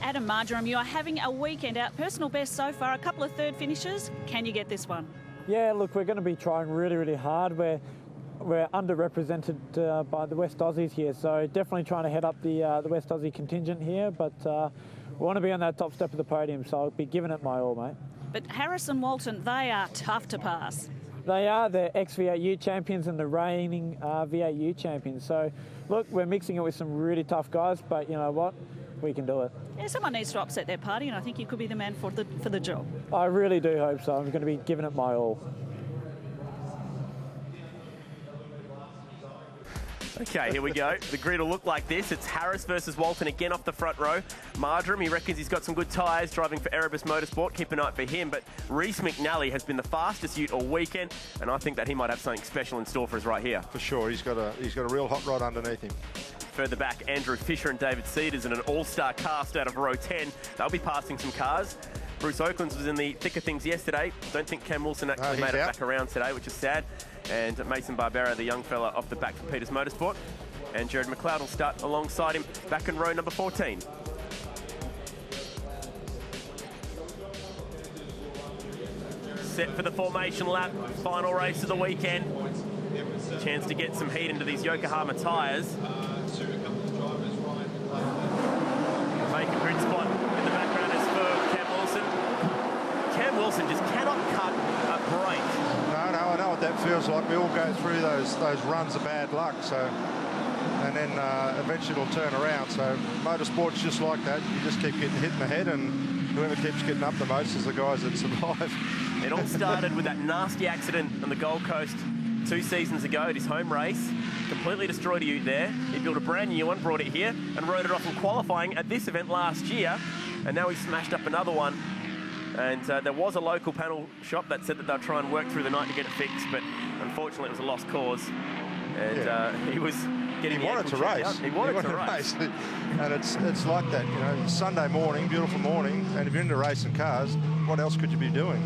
Adam Marjoram, you are having a weekend out. Personal best so far, a couple of third finishes. Can you get this one? Yeah, look, we're going to be trying really, really hard. We're underrepresented by the West Aussies here, so definitely trying to head up the West Aussie contingent here, but we want to be on that top step of the podium, so I'll be giving it my all, mate. But Harris and Walton, they are tough to pass. They are the ex-V8U champions and the reigning V8U champions. So, look, we're mixing it with some really tough guys, but you know what? We can do it. Yeah, someone needs to upset their party, and I think you could be the man for the job. I really do hope so. I'm going to be giving it my all. Okay, here we go. The grid will look like this. It's Harris versus Walton again off the front row. Marjoram, he reckons he's got some good tyres driving for Erebus Motorsport. Keep an eye out for him. But Reece McNally has been the fastest ute all weekend, and I think that he might have something special in store for us right here. For sure, he's got a real hot rod underneath him. Further back, Andrew Fisher and David Cedars in an all-star cast out of row 10. They'll be passing some cars. Bruce Oaklands was in the thick of things yesterday. Don't think Cam Wilson actually made it back around today, which is sad. And Mason Barbera, the young fella off the back from Peters Motorsport. And Jared McLeod will start alongside him back in row number 14. Set for the formation lap, final race of the weekend. Chance to get some heat into these Yokohama tyres. Vacant grid spot in the background is for Cam Wilson. Cam Wilson just cannot cut a break. No, I know what that feels like. We all go through those runs of bad luck, so, and then eventually it'll turn around. So motorsport's just like that. You just keep getting hit in the head, and whoever keeps getting up the most is the guys that survive. It all started with that nasty accident on the Gold Coast 2 seasons ago at his home race. Completely destroyed a ute there. He built a brand new one, brought it here, and rode it off in qualifying at this event last year. And now he's smashed up another one. And there was a local panel shop that said that they'll try and work through the night to get it fixed, but unfortunately it was a lost cause. And he was getting He wanted to race. He wanted to race. And it's like that, you know, Sunday morning, beautiful morning, and if you're into racing cars, what else could you be doing?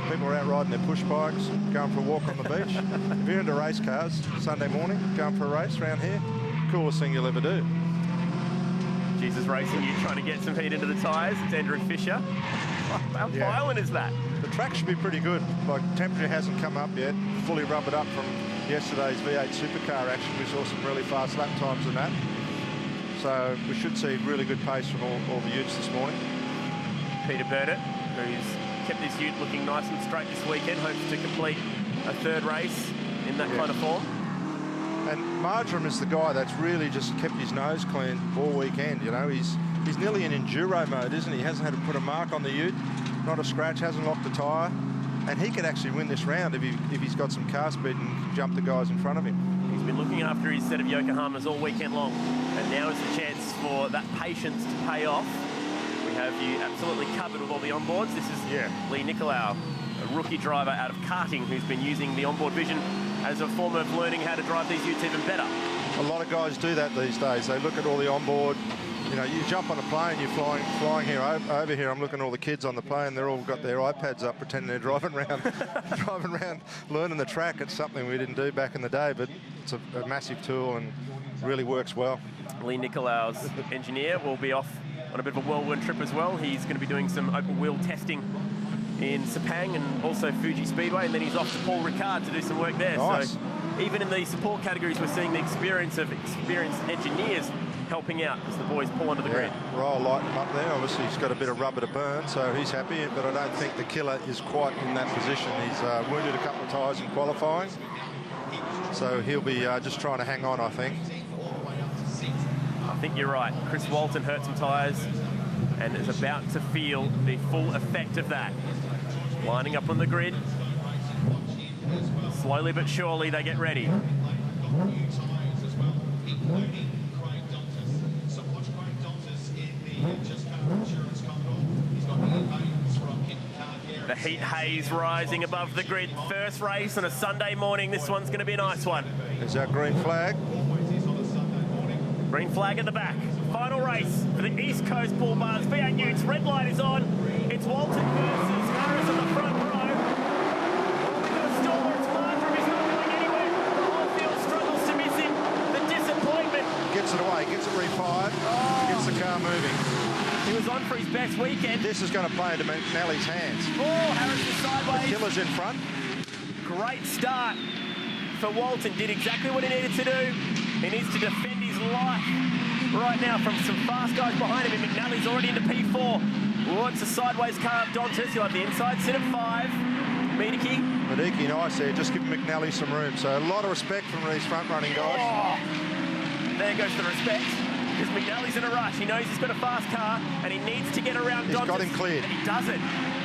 People are out riding their push bikes, going for a walk on the beach. If you're into race cars, Sunday morning, going for a race around here, coolest thing you'll ever do. Jesus Racing, you trying to get some heat into the tyres. It's Andrew Fisher. How violent is that? The track should be pretty good. Like, temperature hasn't come up yet. Fully rubbered up from yesterday's V8 supercar action. We saw some really fast lap times in that. So we should see really good pace from all the utes this morning. Peter Burdett, who's kept his ute looking nice and straight this weekend, hopes to complete a third race in that kind of form. And Marjoram is the guy that's really just kept his nose clean all weekend. You know, he's nearly in enduro mode, isn't he? He hasn't had to put a mark on the ute, not a scratch, hasn't locked a tyre, and he could actually win this round if he's got some car speed and can jump the guys in front of him. He's been looking after his set of Yokohamas all weekend long, and now is the chance for that patience to pay off. We have you absolutely covered with all the onboards. This is Lee Nicolau, a rookie driver out of karting who's been using the onboard vision as a form of learning how to drive these utes even better. A lot of guys do that these days. They look at all the onboard. You know, you jump on a plane, you're flying here over here. I'm looking at all the kids on the plane. They're all got their iPads up, pretending they're driving around, learning the track. It's something we didn't do back in the day, but it's a massive tool and really works well. Lee Nicolau's engineer will be off on a bit of a whirlwind trip as well. He's going to be doing some open wheel testing in Sepang and also Fuji Speedway, and then he's off to Paul Ricard to do some work there. Nice. So even in the support categories, we're seeing the experience of experienced engineers helping out as the boys pull onto the grid. Roll lighten him up there. Obviously, he's got a bit of rubber to burn, so he's happy, but I don't think the killer is quite in that position. He's wounded a couple of tyres in qualifying, so he'll be just trying to hang on, I think. I think you're right. Chris Walton hurt some tyres and is about to feel the full effect of that. Lining up on the grid. Slowly but surely they get ready. The heat haze rising above the grid. First race on a Sunday morning. This one's going to be a nice one. There's our green flag. Green flag at the back. Final race for the East Coast Bull Bars V8 Utes. Red light is on. It's Walton versus Harris on the front row. We've got a stall. It's Marjoram. He's not going anywhere. The whole field struggles to miss him. The disappointment. Gets it away. Gets it refired. Gets the car moving. He was on for his best weekend. This is going to play into McNally's hands. Oh, Harris is sideways. Killer's in front. Great start for Walton. Did exactly what he needed to do. He needs to defend his life right now from some fast guys behind him. And McNally's already into P4. Oh, it's a sideways car up Dontis. He'll have the inside sit at 5. Mediki, nice there. Just giving McNally some room. So a lot of respect from these front-running guys. Oh, there goes the respect. Because McNally's in a rush. He knows he's got a fast car and he needs to get around Dontis. He's got him cleared. And he does it.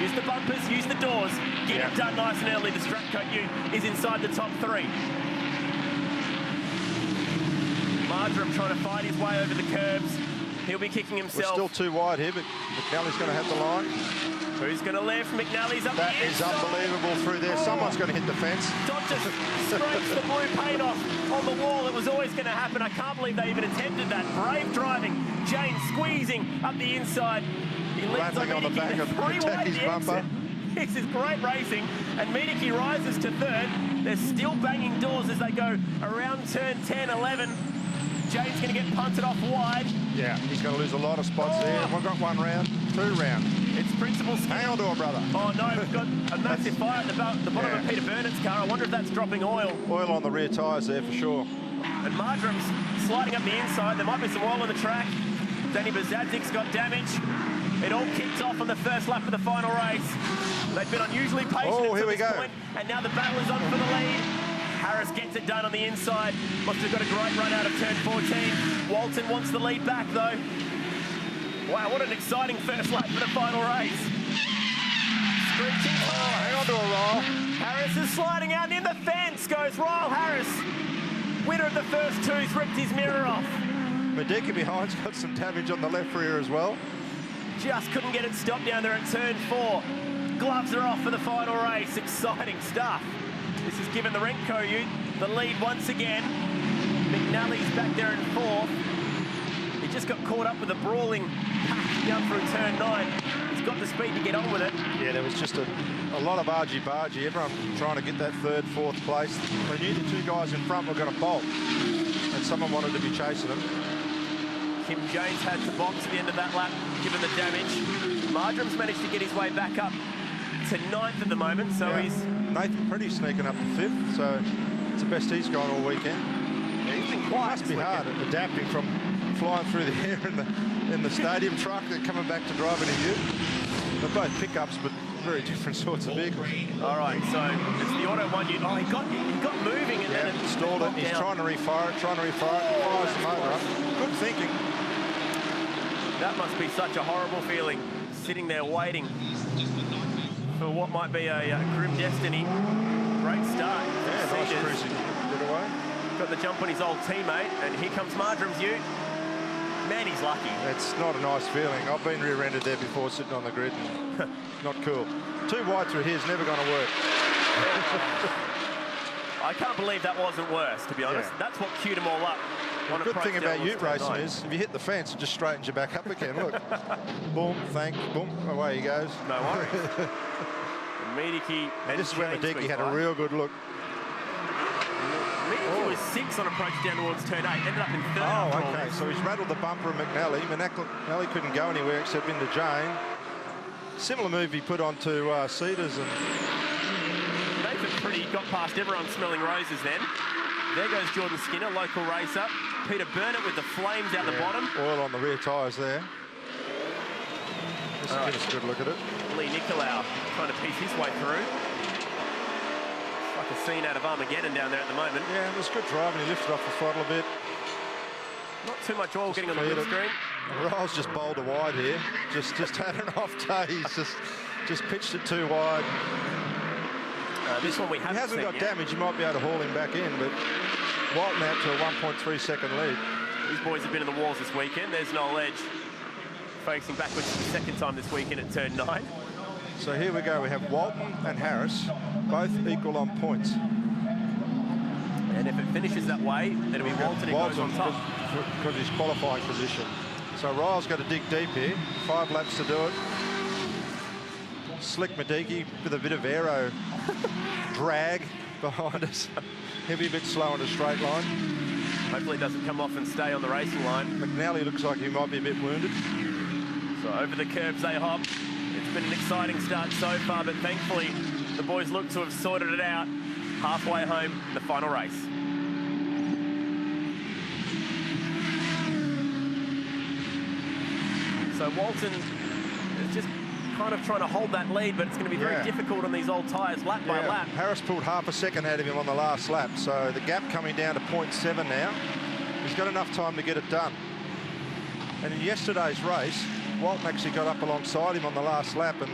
Use the bumpers, use the doors. Get it done nice and early. The Stratcoat Ute is inside the top 3. Marjoram trying to fight his way over the curbs. He'll be kicking himself. We're still too wide here, but McNally's going to have the line. Who's going to lift? McNally's up That the is inside. unbelievable through there. Someone's going to hit the fence. Dontis scrapes the blue paint off on the wall. It was always going to happen. I can't believe they even attempted that. Brave driving. James squeezing up the inside. He leads Rattling on the back of Mitaki's bumper. This is great racing. And Mitaki rises to 3rd. They're still banging doors as they go around turn 10, 11. James going to get punted off wide. Yeah, he's going to lose a lot of spots there. We've got 1 round, 2 round. It's Principal. Hang on to it, brother. Oh no, we've got a massive fire at the bottom of Peter Burnett's car. I wonder if that's dropping oil. Oil on the rear tyres there for sure. And Marjoram's sliding up the inside. There might be some oil on the track. Danny Bazadzik's got damage. It all kicked off on the first lap of the final race. They've been unusually patient here we this go. point, and now the battle is on for the lead. Harris gets it done on the inside. Must have got a great run out of turn 14. Walton wants the lead back though. Wow, what an exciting first lap for the final race. Screeching. Oh, hang on to a Ryle. Harris is sliding out in the fence. Goes Ryle Harris. Winner of the first 2's ripped his mirror off. Medeki behind's got some damage on the left rear as well. Just couldn't get it stopped down there at turn 4. Gloves are off for the final race. Exciting stuff. This has given the Renko Ute the lead once again. McNally's back there in 4th. He just got caught up with a brawling pack down through turn 9. He's got the speed to get on with it. Yeah, there was just a lot of argy-bargy. Everyone trying to get that 3rd, 4th place. They knew the 2 guys in front were going to bolt, and someone wanted to be chasing them. Kim James had to box at the end of that lap, given the damage. Marjoram's managed to get his way back up to 9th at the moment, so he's... Nathan Pretty sneaking up to 5th, so it's the best he's gone all weekend. Yeah, he's been quiet. Must be hard adapting from flying through the air in the stadium truck and coming back to driving a ute. They're both pickups, but very different sorts of vehicles. All right, so it's the Auto 1 ute. Oh, he got moving and then it stalled it. He's trying to refire it, fires the motor up. Good thinking. That must be such a horrible feeling, sitting there waiting for what might be a grim destiny. Great start. Yeah, nice cruising. Get away. Got the jump on his old teammate, and here comes Marjoram's ute. Man, he's lucky. It's not a nice feeling. I've been rear-ended there before, sitting on the grid. Not cool. 2 wide through here is never going to work. I can't believe that wasn't worse, to be honest. Yeah. That's what queued them all up. The good thing about ute racing is if you hit the fence, it just straightens you back up again. Look. Boom, boom, away he goes. No worries. Mediki and this is where Mediki had a real good look. Mediki was 6 on approach down towards turn 8, ended up in 3rd. Oh, okay, so he's rattled the bumper of McNally. McNally couldn't go anywhere except into Jane. Similar move he put onto Cedars, and Nathan Pretty got past everyone smelling roses then. There goes Jordan Skinner, local racer. Peter Burnett with the flames out the bottom. Oil on the rear tyres there. This will give us a good look at it. Lee Nicolau trying to piece his way through. It's like a scene out of Armageddon down there at the moment. Yeah, it was good driving. He lifted off the throttle a bit. Not too much oil getting on the windscreen. Ryle's just bowled a wide here. Just had an off day. He's just pitched it too wide. This one we haven't He hasn't got yet. damage. You might be able to haul him back in, but Walton out to a 1.3 second lead. These boys have been in the walls this weekend. There's Noel Edge focusing backwards for the 2nd time this weekend at turn 9. So here we go. We have Walton and Harris, both equal on points. And if it finishes that way, it'll be Walton who goes on top. Because his qualifying position. So Ryle's got to dig deep here. 5 laps to do it. Slick Mediki with a bit of aero drag behind us. He'll be a bit slow on a straight line. Hopefully it doesn't come off and stay on the racing line. McNally looks like he might be a bit wounded. So over the curbs they hop. It's been an exciting start so far, but thankfully the boys look to have sorted it out halfway home in the final race. So Walton is just kind of trying to hold that lead, but it's going to be very difficult on these old tyres, lap by lap. Harris pulled half a second out of him on the last lap, so the gap coming down to 0.7 now. He's got enough time to get it done. And in yesterday's race, Walton actually got up alongside him on the last lap, and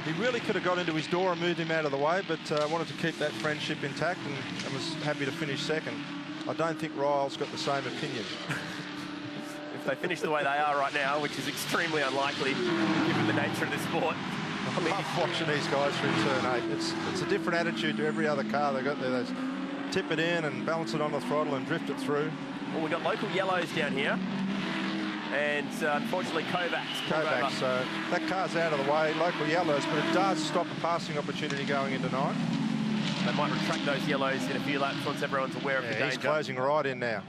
he really could have got into his door and moved him out of the way, but wanted to keep that friendship intact and was happy to finish second. I don't think Ryle's got the same opinion. If they finish the way they are right now, which is extremely unlikely given the nature of the sport. I love watching these guys through turn 8. It's a different attitude to every other car they've got there. They tip it in and balance it on the throttle and drift it through. Well, we've got local yellows down here. And unfortunately, Kovacs. So that car's out of the way, local yellows, but it does stop a passing opportunity going into 9. They might retract those yellows in a few laps once everyone's aware of the danger. He's closing right in now.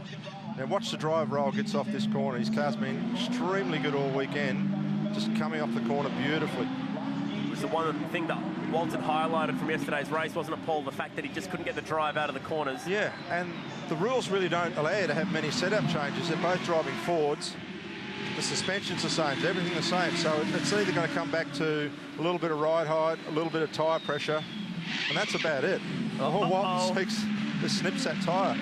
Now watch the drive Ryle gets off this corner. His car's been extremely good all weekend, just coming off the corner beautifully. It was the one thing that Walton highlighted from yesterday's race, wasn't it, Paul? The fact that he just couldn't get the drive out of the corners. Yeah, and the rules really don't allow you to have many setup changes. They're both driving Fords. The suspension's the same, everything the same. So it's either going to come back to a little bit of ride height, a little bit of tyre pressure, and that's about it. All Walton seeks is snips that tyre.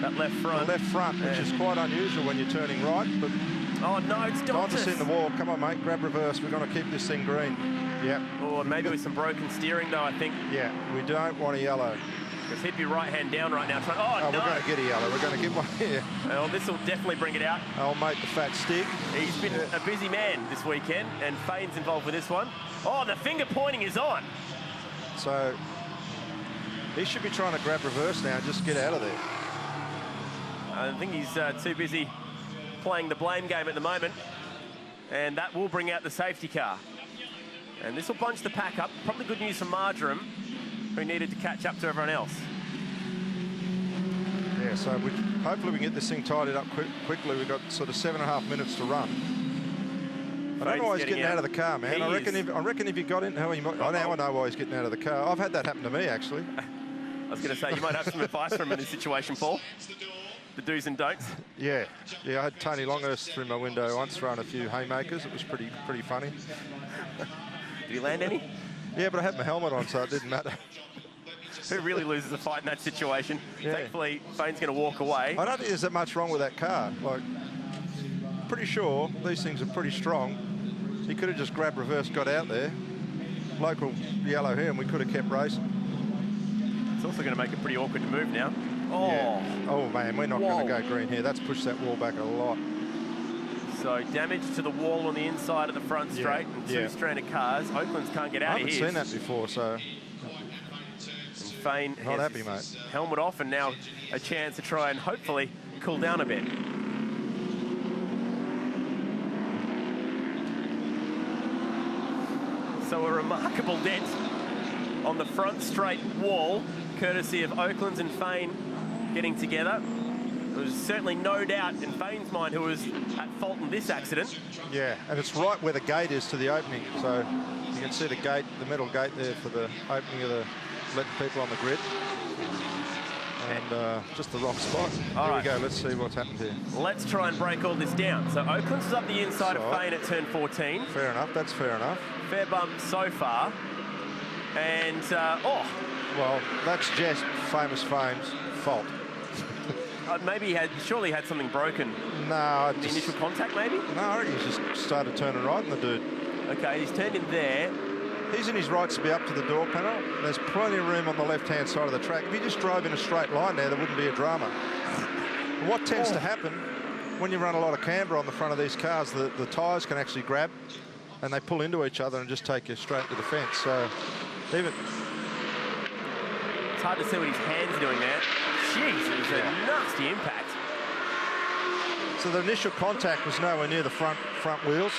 That left front. The left front, which is quite unusual when you're turning right. But oh no, it's Dontis in the wall. Come on, mate, grab reverse. We're going to keep this thing green. Yeah. Or maybe with some broken steering, though, I think. Yeah, we don't want a yellow. Because he'd be right hand down right now. Oh, no. We're going to get a yellow. We're going to get one here. Well, this will definitely bring it out. I'll make the fat stick. He's been a busy man this weekend, and Fane's involved with this one. Oh, the finger pointing is on. So he should be trying to grab reverse now and just get out of there. I think he's too busy playing the blame game at the moment, and that will bring out the safety car. And this will bunch the pack up. Probably good news for Marjoram, who needed to catch up to everyone else. Yeah, so hopefully we can get this thing tidied up quickly. We've got sort of 7.5 minutes to run. I don't know why he's getting out of the car, man. I reckon if he got in, now I know why he's getting out of the car. I've had that happen to me, actually. I was going to say, you might have some advice from him in this situation, Paul. The do's and don'ts. Yeah, I had Tony Longhurst through my window once throwing a few haymakers. It was pretty funny. Did he land any? Yeah, but I had my helmet on, so it didn't matter. Who really loses a fight in that situation? Yeah. Thankfully, Fane's going to walk away. I don't think there's that much wrong with that car. Like, pretty sure these things are pretty strong. He could have just grabbed reverse, got out there. Local yellow here, and we could have kept racing. It's also going to make it pretty awkward to move now. Oh, yeah. Oh man, we're not going to go green here. That's pushed that wall back a lot. So damage to the wall on the inside of the front straight, and two stranded cars. Oaklands can't get out of here. I haven't seen that before, so. And Fane not happy, mate. Helmet off, and now a chance to try and hopefully cool down a bit. So a remarkable dent on the front straight wall, courtesy of Oaklands and Fane getting together. There was certainly no doubt in Fane's mind who was at fault in this accident. Yeah, and it's right where the gate is to the opening. So you can see the gate, the metal gate there for the opening of the letting people on the grid. And just the wrong spot. Here we go, let's see what's happened here. Let's try and break all this down. So Oaklands is up the inside of Fane at turn 14. Fair enough, that's fair enough. Fair bump so far. And, well, that's just famous Fane's fault. Maybe he surely had something broken. No. The initial contact, maybe? No, I reckon he's just started turning right on the dude. Okay, he's turned in there. He's in his rights to be up to the door panel. There's plenty of room on the left-hand side of the track. If he just drove in a straight line there wouldn't be a drama. What tends to happen when you run a lot of camber on the front of these cars, the tyres can actually grab and they pull into each other and just take you straight to the fence. So even... It's hard to see what his hands are doing there. Jeez, it was a nasty impact. So the initial contact was nowhere near the front wheels.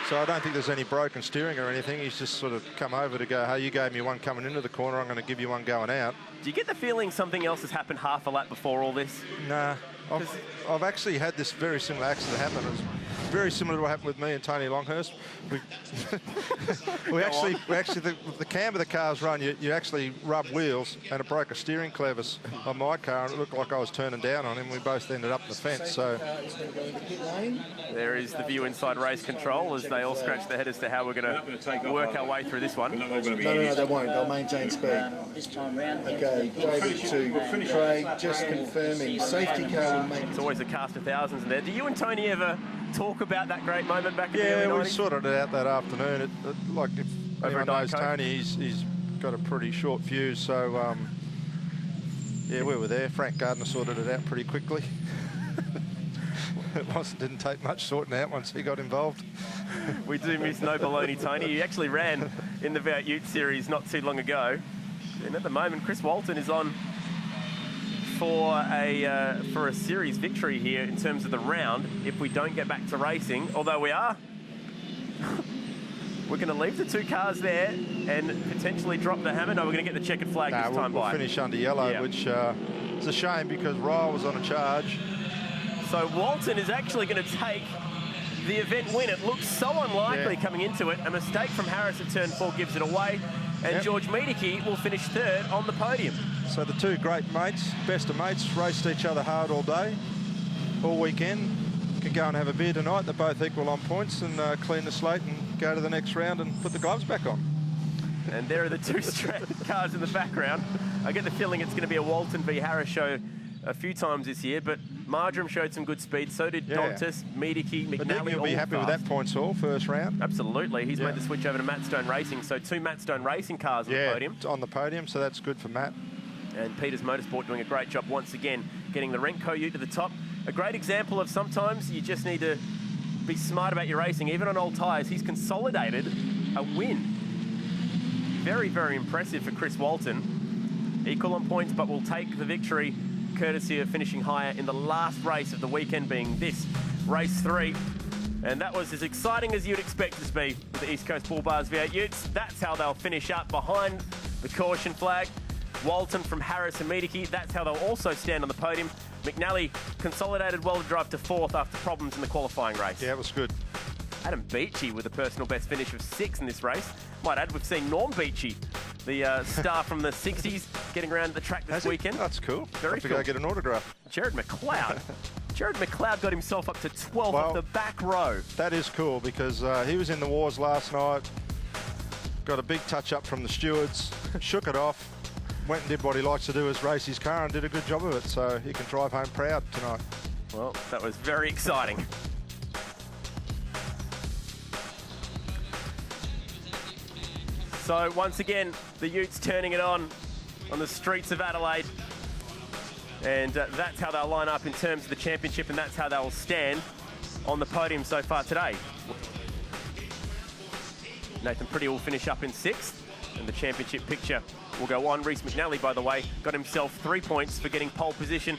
So I don't think there's any broken steering or anything. He's just sort of come over to go, hey, you gave me one coming into the corner, I'm going to give you one going out. Do you get the feeling something else has happened half a lap before all this? Nah. I've actually had this very similar accident happen. very similar to what happened with me and Tony Longhurst. We actually the cam of the car's run, you actually rub wheels, and it broke a steering clevis on my car, and it looked like I was turning down on him. We both ended up in the fence. So there is the view inside race control as they all scratch their head as to how we're going to work our way through this one. No, they won't. They'll maintain speed. Okay, David to Craig, just confirming. Safety car will make... It's always a cast of thousands in there. Do you and Tony ever talk about that great moment back in the early 90s? Yeah, we sorted it out that afternoon. Like, if anyone knows Tony, he's got a pretty short fuse, so yeah, we were there. Frank Gardner sorted it out pretty quickly. It didn't take much sorting out once he got involved. We do miss No Baloney Tony. He actually ran in the V8 Ute Series not too long ago. And at the moment, Chris Walton is on for a series victory here in terms of the round if we don't get back to racing, although we are. We're going to leave the 2 cars there and potentially drop the hammer. No, we're going to get the checkered flag this time we'll finish under yellow, which is a shame because Ryle was on a charge. So Walton is actually going to take the event win. It looks so unlikely coming into it. A mistake from Harris at turn 4 gives it away. And George Miedeke will finish 3rd on the podium. So the 2 great mates, best of mates, raced each other hard all day, all weekend. Can go and have a beer tonight. They're both equal on points and clean the slate and go to the next round and put the gloves back on. And there are the 2 stranded cars in the background. I get the feeling it's going to be a Walton v Harris show a few times this year, but Marjoram showed some good speed, so did Dantas, Miedeke, McNally. But Nick will be happy with that points haul, first round. Absolutely. He's made the switch over to Matt Stone Racing, so 2 Matt Stone Racing cars on the podium. On the podium, so that's good for Matt. And Peters Motorsport doing a great job once again, getting the Renko Ute to the top. A great example of sometimes you just need to be smart about your racing, even on old tyres. He's consolidated a win. Very, very impressive for Chris Walton. Equal on points, but will take the victory courtesy of finishing higher in the last race of the weekend, being this race 3. And that was as exciting as you'd expect it to be with the East Coast Bull Bars V8 Utes. That's how they'll finish up behind the caution flag. Walton from Harris and Miedeke, that's how they'll also stand on the podium. McNally consolidated well to drive to 4th after problems in the qualifying race. Yeah, it was good. Adam Beechey with a personal best finish of 6th in this race. Might add, we've seen Norm Beechey, the star from the 60s, getting around the track this weekend. That's cool. Very cool. Go get an autograph. Jared McLeod. Jared McLeod got himself up to 12th off the back row. That is cool because he was in the wars last night, got a big touch up from the stewards, shook it off, went and did what he likes to do, is race his car, and did a good job of it, so he can drive home proud tonight. Well, that was very exciting. So once again, the Utes turning it on the streets of Adelaide. And that's how they'll line up in terms of the championship, and that's how they'll stand on the podium so far today. Nathan Pretty will finish up in 6th, and the championship picture will go on. Reece McNally, by the way, got himself 3 points for getting pole position